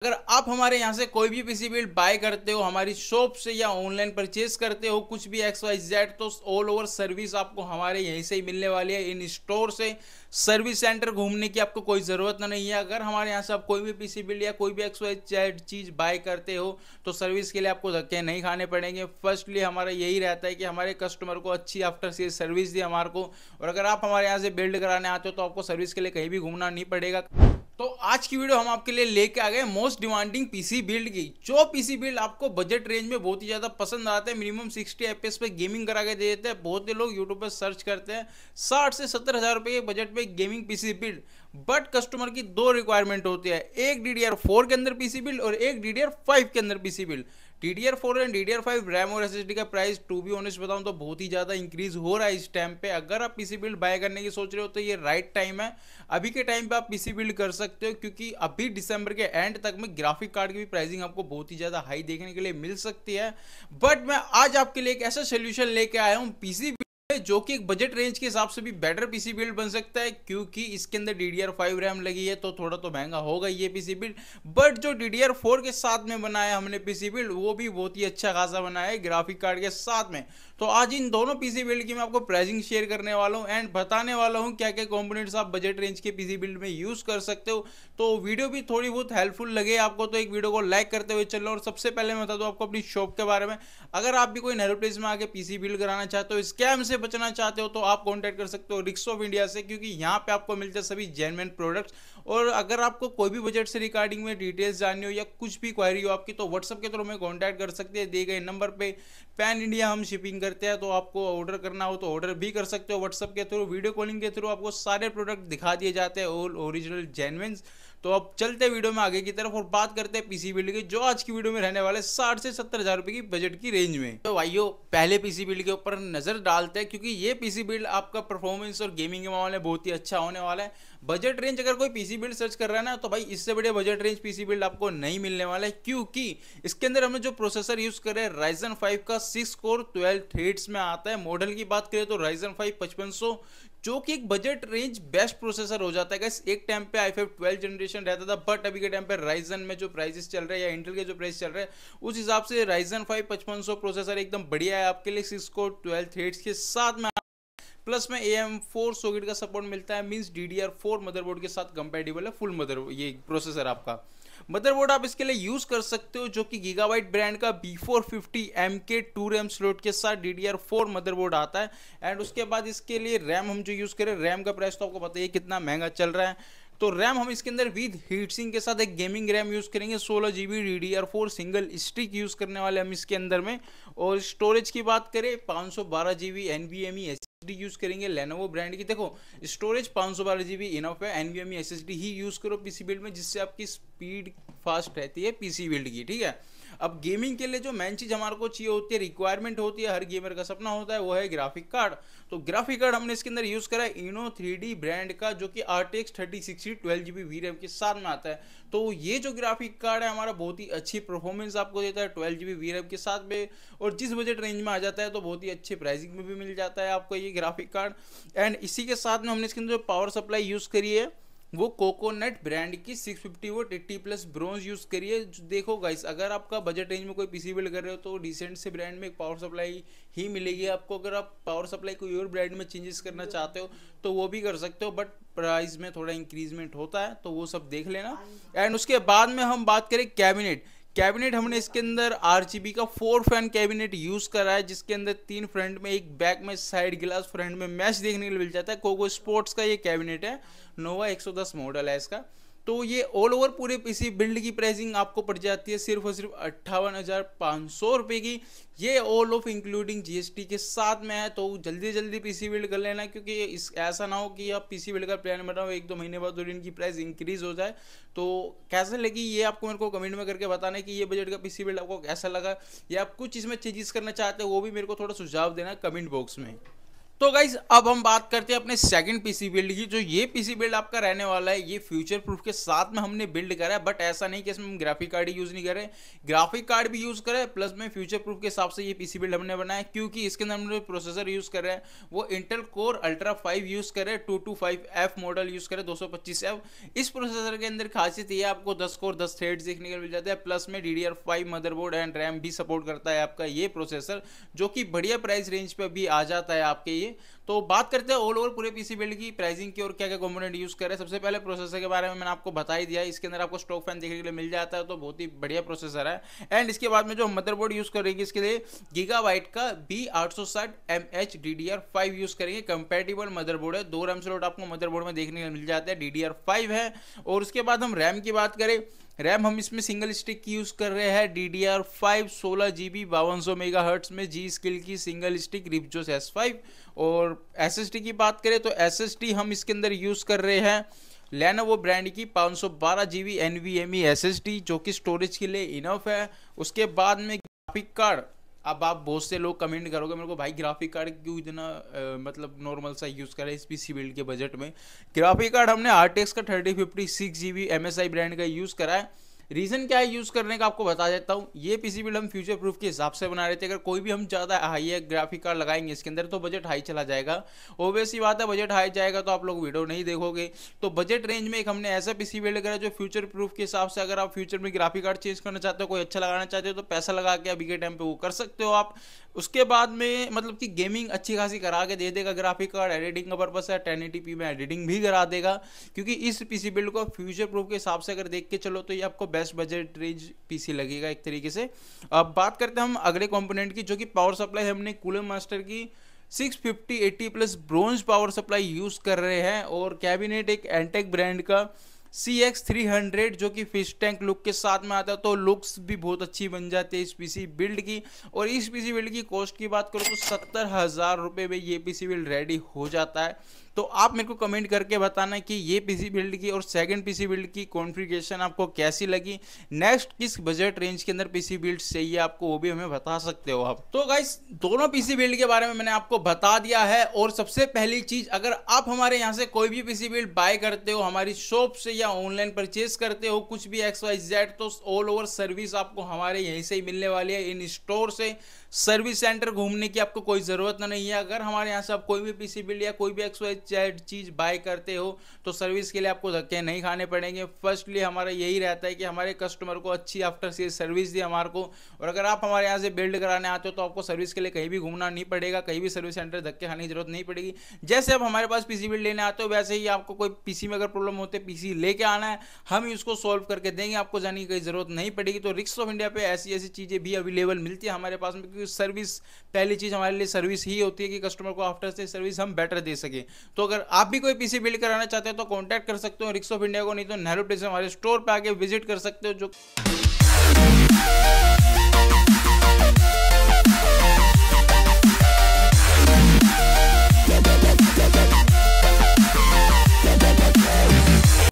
अगर आप हमारे यहाँ से कोई भी पीसी बिल्ड बाय करते हो हमारी शॉप से या ऑनलाइन परचेज करते हो कुछ भी एक्स वाई जेड, तो ऑल ओवर सर्विस आपको हमारे यहीं से ही मिलने वाली है। इन स्टोर से सर्विस सेंटर घूमने की आपको कोई ज़रूरत नहीं है। अगर हमारे यहाँ से आप कोई भी पीसी बिल्ड या कोई भी एक्स वाई जेड चीज़ बाय करते हो तो सर्विस के लिए आपको धक्के नहीं खाने पड़ेंगे। फर्स्टली हमारा यही रहता है कि हमारे कस्टमर को अच्छी आफ्टर सेल सर्विस दी हमारे को। और अगर आप हमारे यहाँ से बिल्ड कराने आते हो तो आपको सर्विस के लिए कहीं भी घूमना नहीं पड़ेगा। तो आज की वीडियो हम आपके लिए लेके आ गए मोस्ट डिमांडिंग पीसी बिल्ड की, जो पीसी बिल्ड आपको बजट रेंज में बहुत ही ज़्यादा पसंद आते हैं। मिनिमम 60 एफपीएस पे गेमिंग करा के दे देते हैं। बहुत से लोग यूट्यूब पर सर्च करते हैं 60 से 70 हज़ार रुपये के बजट पे gaming PC build. But customer की दो रिक्वायरमेंट होती है, एक DDR4 के अंदर पीसी बिल्ड और एक DDR5 के अंदर PC build. DDR4 and DDR5 RAM और एसएसडी का प्राइस टू बी ऑनेस्ट बताऊं तो बहुत ही ज़्यादा इंक्रीज हो रहा है इस टाइम पे। अगर आप पीसी बिल्ड बाय करने की सोच रहे हो तो ये राइट टाइम है। अभी के टाइम पे आप पीसी बिल्ड कर सकते हो क्योंकि अभी दिसंबर के एंड तक में ग्राफिक कार्ड की भी प्राइसिंग आपको बहुत ही ज़्यादा हाई देखने के लिए मिल सकती है। बट मैं आज आपके लिए एक ऐसा सोल्यूशन लेके आया हूँ पीसी जो कि एक बजट रेंज के हिसाब से भी बेटर पीसी बिल्ड बन सकता है, क्योंकि इसके अंदर DDR5 रैम लगी है तो थोड़ा तो महंगा होगा ये पीसी बिल्ड। बट जो DDR4 के साथ में बनाया हमने पीसी बिल्ड वो भी बहुत ही अच्छा खासा बनाया है ग्राफिक कार्ड के साथ में। तो आज इन दोनों पीसी बिल्ड की मैं आपको प्राइसिंग शेयर करने वाला हूं एंड बताने वाला हूं क्या क्या कंपोनेंट्स आप बजट रेंज के पीसी बिल्ड में यूज कर सकते हो। तो वीडियो भी थोड़ी बहुत हेल्पफुल लगे आपको तो एक वीडियो को लाइक करते हुए चलो। और सबसे पहले मैं बता दूं आपको अपनी शॉप के बारे में। अगर आप भी कोई नैरो प्लेस में आके पीसी बिल्ड कराना चाहते हो, स्कैम से बचना चाहते हो, तो आप कॉन्टैक्ट कर सकते हो रिक्स ऑफ इंडिया से, क्योंकि यहाँ पे आपको मिलते हैं सभी जेन्युइन प्रोडक्ट्स। और अगर आपको कोई भी बजट से रिगार्डिंग में डिटेल्स जाननी हो या कुछ भी क्वायरी हो आपकी तो व्हाट्सअप के थ्रू में कॉन्टैक्ट कर सकते हैं दिए गए नंबर पे। पैन इंडिया हम शिपिंग करते हैं, तो आपको ऑर्डर करना हो तो ऑर्डर भी कर सकते हो व्हाट्सअप के थ्रू। वीडियो कॉलिंग के थ्रू आपको सारे प्रोडक्ट दिखा दिए जाते हैं ऑल ओरिजिनल जेन्युइन। तो अब चलते हैं वीडियो में आगे की तरफ और बात करते हैं पीसी बिल्ड की, जो आज की वीडियो में रहने वाले 60 से 70 हज़ार रुपए की बजट की रेंज में। तो भाइयों पहले पीसी बिल्ड के ऊपर नजर डालते हैं, क्योंकि ये पीसी बिल्ड आपका परफॉर्मेंस और गेमिंग के मामले में बहुत ही अच्छा होने वाला है। बजट रेंज अगर कोई पीसी बिल्ड सर्च कर रहा है ना तो भाई इससे बड़े बजट रेंज पीसी बिल्ड आपको नहीं मिलने वाला है, क्योंकि इसके अंदर हमने जो प्रोसेसर यूज करे Ryzen 5 का 6 कोर 12 थ्रेड्स में आता है। मॉडल की बात करें तो Ryzen 5 5500, जो कि एक बजट रेंज बेस्ट प्रोसेसर हो जाता है गाइस। एक टाइम पे i5 12 जनरेशन रहता था, बट अभी के टाइम पे Ryzen में जो प्राइसेस चल रहे हैं या इंटेल के जो प्राइस चल रहे हैं उस हिसाब से Ryzen 5 5500 प्रोसेसर एकदम बढ़िया है आपके लिए। 6 कोर 12 थ्रेड्स के साथ में प्लस में AM4 सॉकेट का सपोर्ट मिलता है, मींस DDR4 मदरबोर्ड के साथ कंपेटिबल है फुल मदर ये प्रोसेसर आपका। मदरबोर्ड आप इसके लिए यूज कर सकते हो जो कि गीगाबाइट ब्रांड का B450MK 2 रैम स्लॉट के साथ DDR4 मदरबोर्ड आता है। एंड उसके बाद इसके लिए रैम हम जो यूज करें, रैम का प्राइस तो आपको पता ही है कितना महंगा चल रहा है। तो रैम हम इसके अंदर विद हीट सिंक के साथ एक गेमिंग रैम यूज करेंगे 16 GB DDR4 single stick use करने वाले हम इसके अंदर में। और स्टोरेज की बात करें 512 GB NVMe SSD यूज करेंगे लेनोवो ब्रांड की। देखो स्टोरेज 512 GB इनफ है, NVMe SSD ही यूज करो पीसी बिल्ड में, जिससे आपकी स्पीड फास्ट रहती है पीसी बिल्ड की, ठीक है। अब गेमिंग के लिए जो मेन चीज हमारे को चाहिए होती है, रिक्वायरमेंट होती है, हर गेमर का सपना होता है, वो है ग्राफिक कार्ड। तो ग्राफिक कार्ड हमने इसके अंदर यूज करा है Ino 3D ब्रांड का, जो कि RTX 3060 12 GB VRAM के साथ में आता है। तो ये जो ग्राफिक कार्ड है हमारा बहुत ही अच्छी परफॉर्मेंस आपको देता है 12 GB VRAM के साथ में, और जिस बजट रेंज में आ जाता है तो बहुत ही अच्छे प्राइसिंग में भी मिल जाता है आपको ये ग्राफिक कार्ड। एंड इसी के साथ में हमने इसके अंदर जो पावर सप्लाई यूज करी है वो कोकोनट ब्रांड की 650 वोल्ट 80+ ब्रोंज यूज करिए। देखो गाइस अगर आपका बजट रेंज में कोई पीसी बिल्ड कर रहे हो तो डिसेंट से ब्रांड में एक पावर सप्लाई ही मिलेगी आपको। अगर आप पावर सप्लाई कोई और ब्रांड में चेंजेस करना चाहते हो तो वो भी कर सकते हो, बट प्राइस में थोड़ा इंक्रीजमेंट होता है, तो वो सब देख लेना। एंड उसके बाद में हम बात करें कैबिनेट हमने इसके अंदर RGB का 4 फैन कैबिनेट यूज करा है, जिसके अंदर 3 फ्रंट में एक बैक में साइड गिलास फ्रंट में मैच देखने के लिए मिल जाता है। कोको स्पोर्ट्स का ये कैबिनेट है, नोवा 110 मॉडल है इसका। तो ये ऑल ओवर पूरे पीसी बिल्ड की प्राइसिंग आपको पड़ जाती है सिर्फ और सिर्फ 58,500 रुपये की। ये ऑल ऑफ इंक्लूडिंग GST के साथ में है। तो जल्दी जल्दी पीसी बिल्ड कर लेना, क्योंकि इस ऐसा ना हो कि आप पीसी बिल्ड का प्लान बनाओ 1-2 महीने बाद और इनकी प्राइस इंक्रीज हो जाए। तो कैसे लगी ये आपको मेरे को कमेंट में करके बताना है कि ये बजट का पीसी बिल्ड आपको कैसा लगा, या आप कुछ इसमें चेंजेस करना चाहते हो वो भी मेरे को थोड़ा सुझाव देना कमेंट बॉक्स में। तो गाइज अब हम बात करते हैं अपने सेकंड पीसी बिल्ड की। जो ये पीसी बिल्ड आपका रहने वाला है, ये फ्यूचर प्रूफ के साथ में हमने बिल्ड करा है, बट ऐसा नहीं कि इसमें हम ग्राफिक कार्ड ही यूज नहीं कर रहे, ग्राफिक कार्ड भी यूज करें प्लस में फ्यूचर प्रूफ के हिसाब से ये पीसी बिल्ड हमने बनाया, क्योंकि इसके अंदर हमने प्रोसेसर यूज कर रहे हैं वो इंटेल कोर अल्ट्रा 5 यूज करे, 225F मॉडल यूज करे, 225F। इस प्रोसेसर के अंदर खासियत ये आपको 10 कोर 10 थ्रेड्स देखने को मिल जाते हैं, प्लस में DDR5 मदरबोर्ड एंड रैम भी सपोर्ट करता है आपका ये प्रोसेसर, जो कि बढ़िया प्राइस रेंज पे भी आ जाता है आपके ये। तो बात करते हैं ऑल ओवर पूरे पीसी बिल्ड की प्राइसिंग की और क्या क्या कंपोनेंट यूज कर रहे हैं। सबसे पहले प्रोसेसर के बारे में मैंने आपको बता ही दिया है, इसके अंदर आपको स्टॉक फैन देखने के लिए मिल जाता है, तो बहुत ही बढ़िया प्रोसेसर है। एंड इसके बाद में जो मदरबोर्ड यूज करेंगे इसके लिए गीगाबाइट का B860MH DDR5 यूज करेंगे, कंपैटिबल मदरबोर्ड है, 2 रैम स्लॉट आपको मदरबोर्ड में देखने को मिल जाता है, DDR5 है। और उसके बाद हम रैम की बात करें, रैम हम इसमें सिंगल स्टिक की यूज कर रहे हैं, DDR5 16GB 5200 मेगाहर्ट्ज में जी स्किल की सिंगल स्टिक रिपजोस S5। और SSD की बात करें तो SSD हम इसके अंदर यूज कर रहे हैं Lenovo ब्रांड की 512GB NVMe SSD, जो कि स्टोरेज के लिए इनफ है। उसके बाद में ग्राफिक कार्ड, अब आप बहुत से लोग कमेंट करोगे मेरे को, भाई ग्राफिक कार्ड क्यों इतना मतलब नॉर्मल सा यूज़ करें इस पीसी बिल्ड के बजट में। ग्राफिक कार्ड हमने RTX का 3056GB MSI ब्रांड का यूज़ करा है। रीज़न क्या है यूज़ करने का आपको बता देता हूँ। ये पीसी बिल्ड हम फ्यूचर प्रूफ के हिसाब से बना रहे थे, अगर कोई भी हम ज़्यादा हाई ग्राफिक कार्ड लगाएंगे इसके अंदर तो बजट हाई चला जाएगा। ऑब्वियस ही बात है, बजट हाई जाएगा तो आप लोग वीडियो नहीं देखोगे। तो बजट रेंज में एक हमने ऐसा पीसी बिल्ड करा जो फ्यूचर प्रूफ के हिसाब से, अगर आप फ्यूचर में ग्राफिक कार्ड चेंज करना चाहते हो, कोई अच्छा लगाना चाहते हो, तो पैसा लगा के अभी के टाइम पे वो कर सकते हो आप। उसके बाद में मतलब कि गेमिंग अच्छी खासी करा के दे देगा ग्राफिक कार्ड, एडिटिंग का पर्पस है 1080p में एडिटिंग भी करा देगा, क्योंकि इस पीसी बिल्ड को फ्यूचर प्रूफ के हिसाब से अगर देख के चलो तो ये आपको बेस्ट बजट रेंज पीसी लगेगा एक तरीके से। अब बात करते हैं हम अगले कंपोनेंट की, जो कि पावर सप्लाई हमने कूलर मास्टर की 65080 plus bronze power supply use कर रहे हैं। और कैबिनेट एक एंटेक ब्रांड का CX300 जो कि फिश टैंक लुक के साथ में आता है, तो लुक्स भी बहुत अच्छी बन जाती है इस पीसी बिल्ड की। और इस पीसी बिल्ड की कॉस्ट की बात करो तो 70,000 रुपये में ये पीसी बिल्ड रेडी हो जाता है। तो आप मेरे को कमेंट करके बताना कि ये पीसी बिल्ड की और सेकंड पीसी बिल्ड की कॉन्फ़िगरेशन आपको कैसी लगी, नेक्स्ट किस बजट रेंज के अंदर पीसी बिल्ड चाहिए आपको, वो भी हमें बता सकते हो आप। तो गाइस दोनों पीसी बिल्ड के बारे में मैंने आपको बता दिया है। और सबसे पहली चीज, अगर आप हमारे यहाँ से कोई भी पीसी बिल्ड बाय करते हो हमारी शॉप से या ऑनलाइन परचेज करते हो कुछ भी XYZ, तो ऑल ओवर सर्विस आपको हमारे यहीं से ही मिलने वाली है, इन स्टोर से। सर्विस सेंटर घूमने की आपको कोई ज़रूरत नहीं है। अगर हमारे यहाँ से आप कोई भी पीसी बिल्ड या कोई भी XYZ चीज़ बाय करते हो तो सर्विस के लिए आपको धक्के नहीं खाने पड़ेंगे। फर्स्टली हमारा यही रहता है कि हमारे कस्टमर को अच्छी आफ्टर सेल सर्विस दी हमारे को। और अगर आप हमारे यहाँ से बिल्ड कराने आते हो तो आपको सर्विस के लिए कहीं भी घूमना नहीं पड़ेगा, कहीं भी सर्विस सेंटर धक्के खाने की जरूरत नहीं पड़ेगी। जैसे आप हमारे पास पीसी बिल्ड लेने आते हो वैसे ही आपको कोई पीसी में अगर प्रॉब्लम होती है, पीसी लेके आना है, हम उसको सॉल्व करके देंगे, आपको जाने की कोई जरूरत नहीं पड़ेगी। तो रिक्स ऑफ इंडिया पे ऐसी ऐसी चीज़ें भी अवेलेबल मिलती है हमारे पास में, क्योंकि सर्विस पहली चीज हमारे लिए सर्विस ही होती है कि कस्टमर को आफ्टर से सर्विस हम बेटर दे सके। तो अगर आप भी कोई पीसी बिल्ड कराना चाहते हो तो कांटेक्ट कर सकते हो रिक्स ऑफ इंडिया को, नहीं तो नेहरू प्लेस हमारे स्टोर पे आके विजिट कर सकते हो। जो